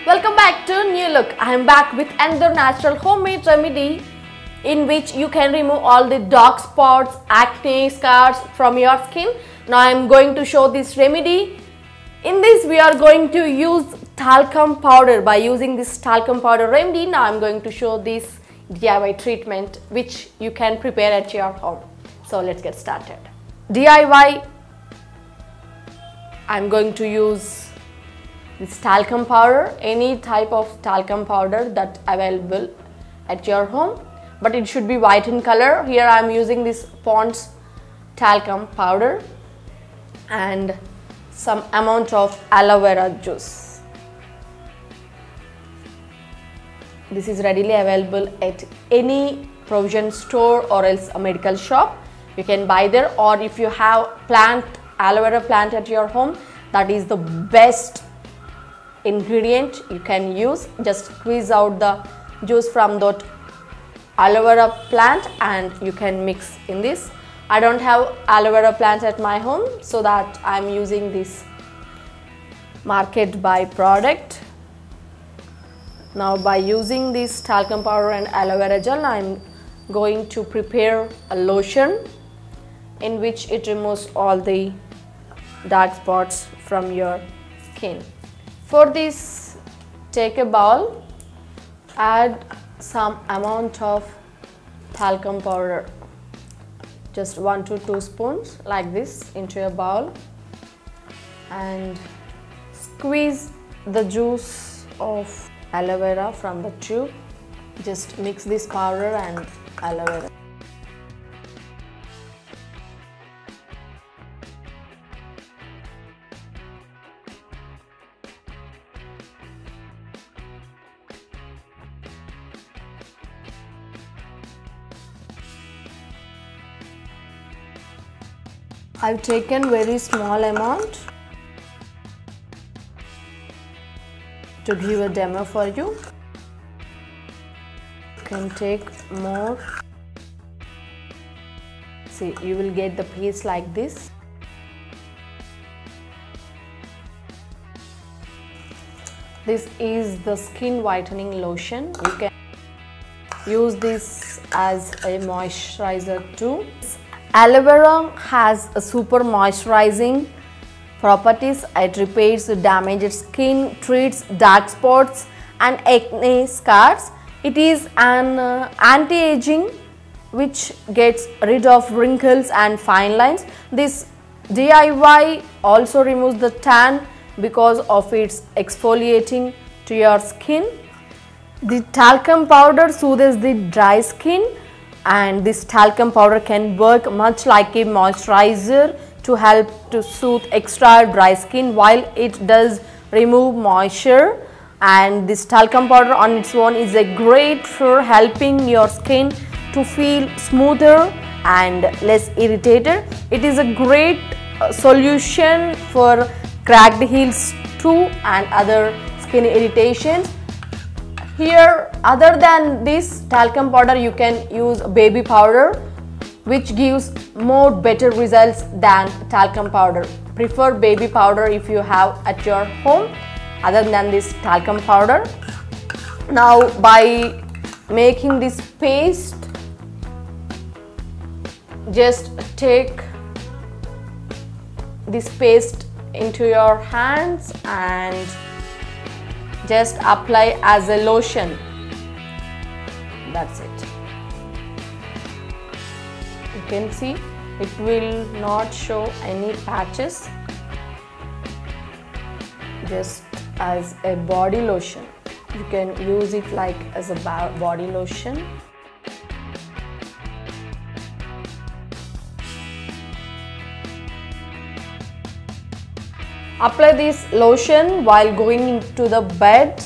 Welcome back to New Look. I am back with another natural homemade remedy in which you can remove all the dark spots, acne, scars from your skin. Now I am going to show this remedy. In this we are going to use talcum powder. By using this talcum powder remedy, now I am going to show this DIY treatment which you can prepare at your home. So let's get started. DIY, I am going to use this talcum powder, any type of talcum powder that available at your home, but it should be white in color. Here I am using this Pond's talcum powder and some amount of aloe vera juice. This is readily available at any provision store or else a medical shop. You can buy there, or if you have aloe vera plant at your home, that is the best ingredient you can use. Just squeeze out the juice from that aloe vera plant and you can mix in this. I don't have aloe vera plant at my home, so that I am using this Market By product. Now by using this talcum powder and aloe vera gel, I am going to prepare a lotion in which it removes all the dark spots from your skin. For this, take a bowl, add some amount of talcum powder, just 1 to 2 spoons like this into a bowl, and squeeze the juice of aloe vera from the tube. Just mix this powder and aloe vera. I've taken very small amount to give a demo for you. You can take more. See, you will get the paste like this. This is the skin whitening lotion. You can use this as a moisturizer too. Aloe vera has a super moisturizing properties. It repairs the damaged skin, treats dark spots and acne scars. It is an anti-aging which gets rid of wrinkles and fine lines. This DIY also removes the tan because of its exfoliating to your skin. The talcum powder soothes the dry skin, and this talcum powder can work much like a moisturizer to help to soothe extra dry skin while it does remove moisture. And this talcum powder on its own is a great for helping your skin to feel smoother and less irritated. It is a great solution for cracked heels too and other skin irritations. Here, other than this talcum powder, you can use baby powder, which gives more better results than talcum powder. Prefer baby powder if you have at your home other than this talcum powder. Now by making this paste, just take this paste into your hands and just apply as a lotion. That's it. You can see it will not show any patches. Just as a body lotion. You can use it like as a body lotion. Apply this lotion while going into the bed,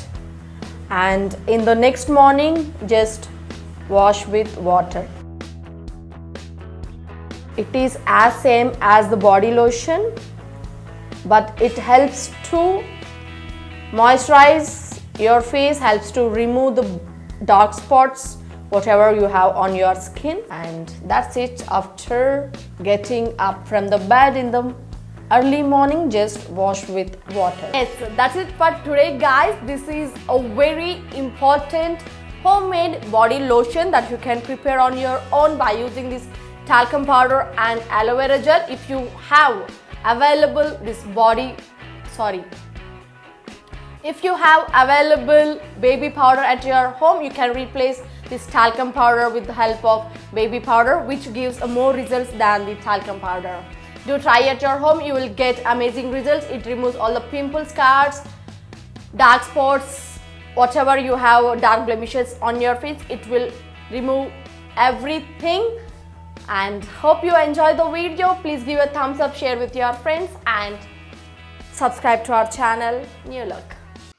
and in the next morning just wash with water. It is as same as the body lotion, but it helps to moisturize your face, helps to remove the dark spots whatever you have on your skin. And that's it. After getting up from the bed in the early morning, just wash with water. Yes, that's it for today guys. This is a very important homemade body lotion that you can prepare on your own by using this talcum powder and aloe vera gel. If you have available if you have available baby powder at your home, you can replace this talcum powder with the help of baby powder, which gives more results than the talcum powder. Do try at your home, you will get amazing results. It removes all the pimple scars, dark spots, whatever you have, dark blemishes on your face. It will remove everything. And hope you enjoy the video. Please give a thumbs up, share with your friends, and subscribe to our channel New Look.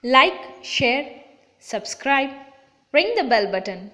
Like, share, subscribe, ring the bell button.